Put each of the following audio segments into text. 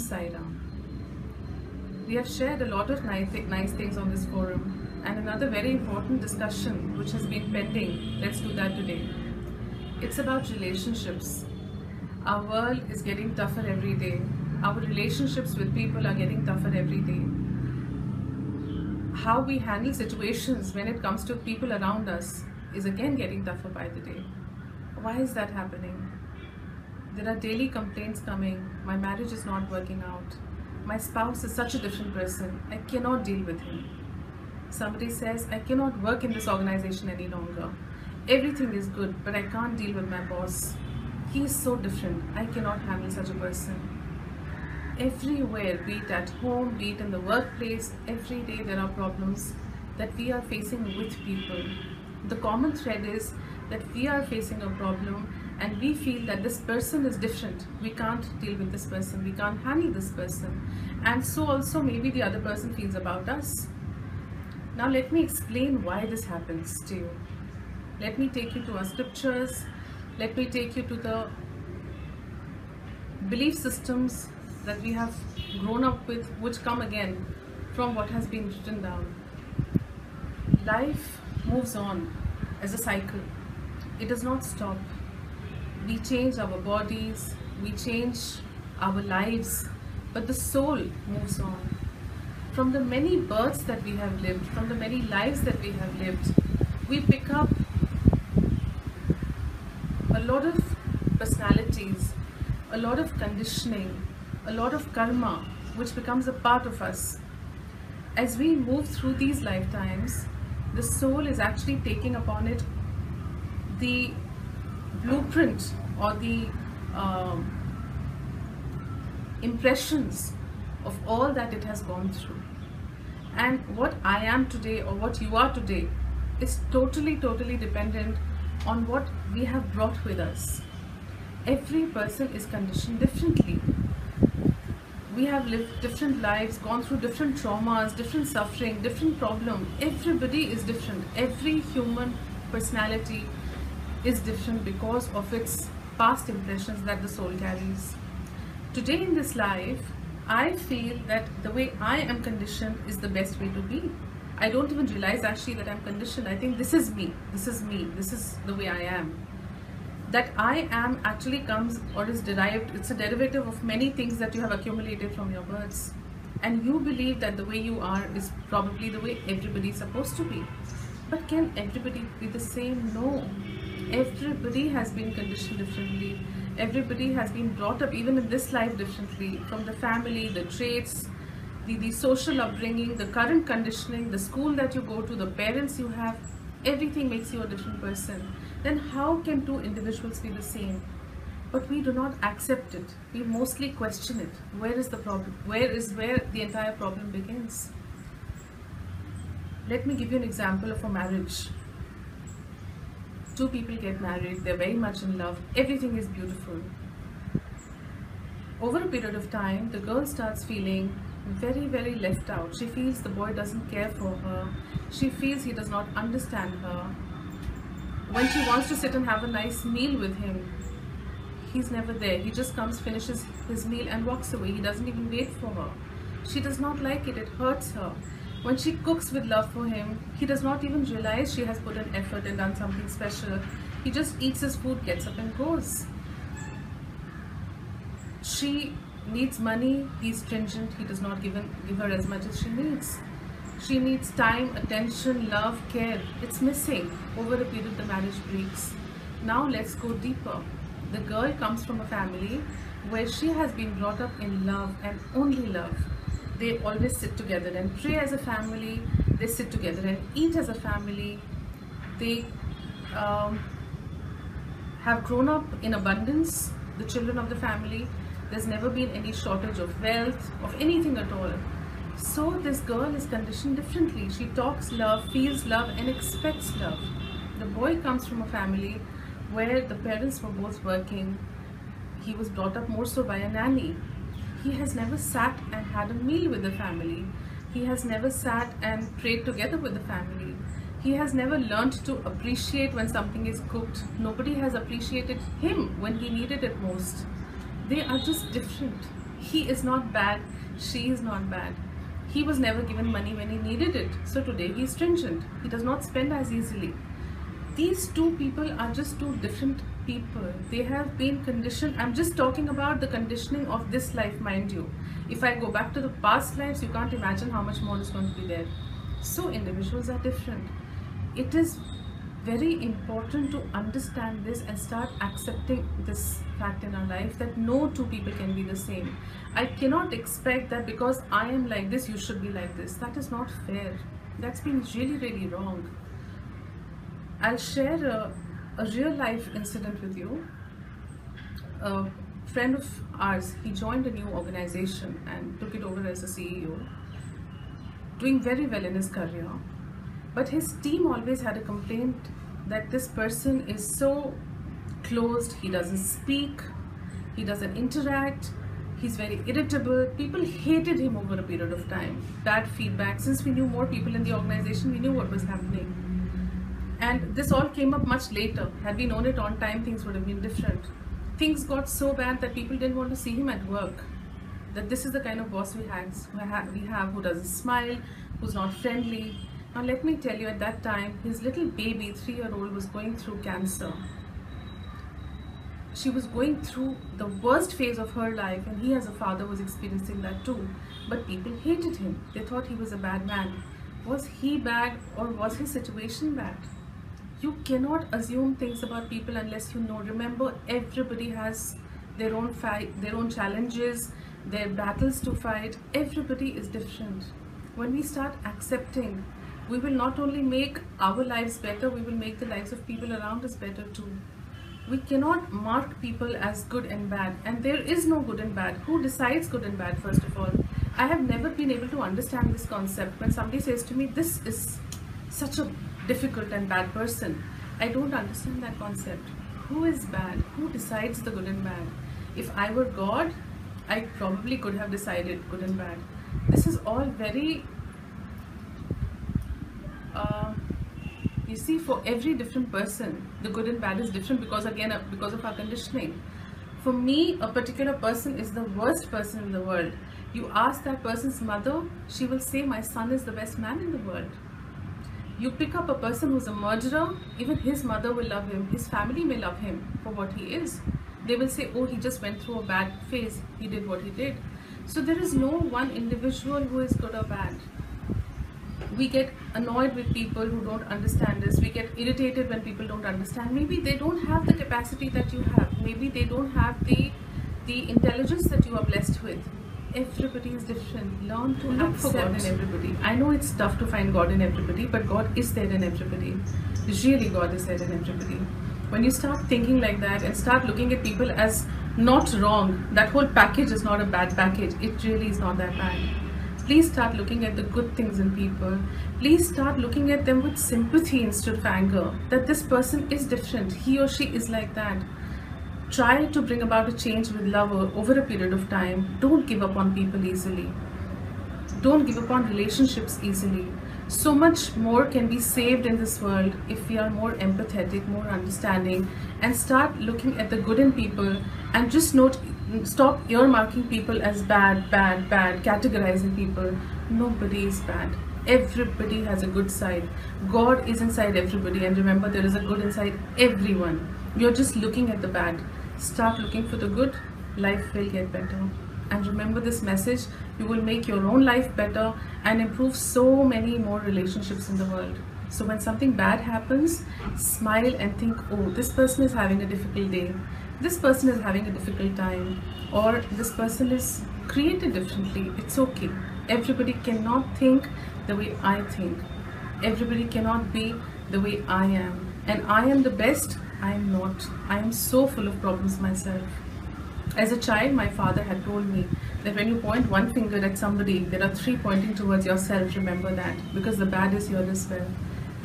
Sai Ram. We have shared a lot of nice things on this forum, and another very important discussion which has been pending, let's do that today. It's about relationships. Our world is getting tougher every day. Our relationships with people are getting tougher every day. How we handle situations when it comes to people around us is again getting tougher by the day. Why is that happening? There are daily complaints coming. My marriage is not working out. My spouse is such a different person. I cannot deal with him. Somebody says, I cannot work in this organization any longer. Everything is good, but I can't deal with my boss. He is so different. I cannot handle such a person. Everywhere, be it at home, be it in the workplace, every day there are problems that we are facing with people. The common thread is that we are facing a problem and we feel that this person is different. We can't deal with this person. We can't handle this person. And so also maybe the other person feels about us. Now let me explain why this happens to you. Let me take you to our scriptures. Let me take you to the belief systems that we have grown up with, which come again from what has been written down. Life moves on as a cycle. It does not stop. We change our bodies, we change our lives, but the soul moves on. From the many births that we have lived, from the many lives that we have lived, we pick up a lot of personalities, a lot of conditioning, a lot of karma, which becomes a part of us. As we move through these lifetimes, the soul is actually taking upon it the blueprint or the impressions of all that it has gone through. And what I am today or what you are today is totally dependent on what we have brought with us. Every person is conditioned differently. We have lived different lives, gone through different traumas, different suffering, different problems. Everybody is different. Every human personality is different because of its past impressions that the soul carries. Today in this life, I feel that the way I am conditioned is the best way to be. I don't even realize actually that I'm conditioned. I think this is me, this is me, this is the way I am. That I am actually comes or is derived, it's a derivative of many things that you have accumulated from your births. And you believe that the way you are is probably the way everybody is supposed to be. But can everybody be the same? No. Everybody has been conditioned differently. Everybody has been brought up even in this life differently, from the family, the traits, the social upbringing, the current conditioning, the school that you go to, the parents you have, everything makes you a different person. Then how can two individuals be the same? But we do not accept it. We mostly question it. Where is the problem? Where the entire problem begins? Let me give you an example of a marriage. Two people get married, they're very much in love, everything is beautiful. Over a period of time, the girl starts feeling very left out. She feels the boy doesn't care for her. She feels he does not understand her. When she wants to sit and have a nice meal with him, he's never there. He just comes, finishes his meal and walks away. He doesn't even wait for her. She does not like it. It hurts her. When she cooks with love for him, he does not even realize she has put an effort and done something special. He just eats his food, gets up and goes. She needs money, he's stringent, he does not give her as much as she needs. She needs time, attention, love, care. It's missing. Over a period, the marriage breaks. Now let's go deeper. The girl comes from a family where she has been brought up in love and only love. They always sit together and pray as a family. They sit together and eat as a family. They have grown up in abundance, the children of the family. There's never been any shortage of wealth, of anything at all. So this girl is conditioned differently. She talks love, feels love and expects love. The boy comes from a family where the parents were both working. He was brought up more so by a nanny. He has never sat and had a meal with the family. He has never sat and prayed together with the family. He has never learned to appreciate when something is cooked. Nobody has appreciated him when he needed it most. They are just different. He is not bad, she is not bad. He was never given money when he needed it, so today he is stringent. He does not spend as easily. These two people are just two different people. They have been conditioned. I'm just talking about the conditioning of this life, mind you. If I go back to the past lives, you can't imagine how much more is going to be there. So individuals are different. It is very important to understand this and start accepting this fact in our life, that no two people can be the same. I cannot expect that because I am like this, you should be like this. That is not fair. That's been really, really wrong. I'll share a real life incident with you. A friend of ours, he joined a new organization and took it over as a CEO, doing very well in his career. But his team always had a complaint that this person is so closed, he doesn't speak, he doesn't interact, he's very irritable. People hated him over a period of time. Bad feedback. Since we knew more people in the organization, we knew what was happening. And this all came up much later. Had we known it on time, things would have been different. Things got so bad that people didn't want to see him at work. That this is the kind of boss we have who doesn't smile, who's not friendly. Now let me tell you, at that time, his little baby, 3-year-old, was going through cancer. She was going through the worst phase of her life, and he as a father was experiencing that too. But people hated him. They thought he was a bad man. Was he bad, or was his situation bad? You cannot assume things about people unless you know. Remember, everybody has their own fight, their own challenges, their battles to fight. Everybody is different. When we start accepting, we will not only make our lives better, we will make the lives of people around us better too. We cannot mark people as good and bad, and there is no good and bad. Who decides good and bad, first of all? I have never been able to understand this concept. When somebody says to me, this is such a difficult and bad person, I don't understand that concept. Who is bad? Who decides the good and bad? If I were God, I probably could have decided good and bad. This is all very you see, for every different person, the good and bad is different because, again, because of our conditioning. For me, a particular person is the worst person in the world. You ask that person's mother, she will say, my son is the best man in the world. You pick up a person who's a murderer, even his mother will love him, his family may love him for what he is. They will say, oh, he just went through a bad phase, he did what he did. So there is no one individual who is good or bad. We get annoyed with people who don't understand us. We get irritated when people don't understand. Maybe they don't have the capacity that you have. Maybe they don't have the intelligence that you are blessed with. Everybody is different. Learn to look for God in everybody. I know it's tough to find God in everybody, but God is there in everybody. Really, God is there in everybody. When you start thinking like that and start looking at people as not wrong, that whole package is not a bad package. It really is not that bad. Please start looking at the good things in people. Please start looking at them with sympathy instead of anger. That this person is different. He or she is like that. Try to bring about a change with love over a period of time. Don't give up on people easily. Don't give up on relationships easily. So much more can be saved in this world if we are more empathetic, more understanding, and start looking at the good in people and just stop earmarking people as bad, categorizing people. Nobody is bad. Everybody has a good side. God is inside everybody, and remember, there is a good inside everyone. You're just looking at the bad. Start looking for the good. Life will get better. And remember this message, you will make your own life better and improve so many more relationships in the world. So when something bad happens, smile and think, oh, this person is having a difficult day. This person is having a difficult time, or this person is created differently. It's okay. Everybody cannot think the way I think. Everybody cannot be the way I am. And I am the best. I am not. I am so full of problems myself. As a child, my father had told me that when you point one finger at somebody, there are 3 pointing towards yourself. Remember that, because the bad is here as well.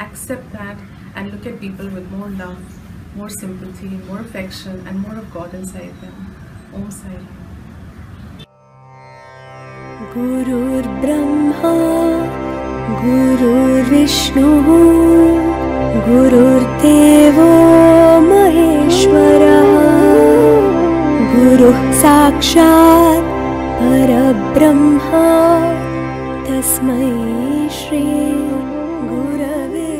Accept that and look at people with more love, more sympathy, more affection, and more of God inside them. Om Sai Ram. Gurur Brahma, Gurur Vishnu, Gurur Devo Maheshwara, Guru Sakshat Brahma तस्मै श्री गुरवे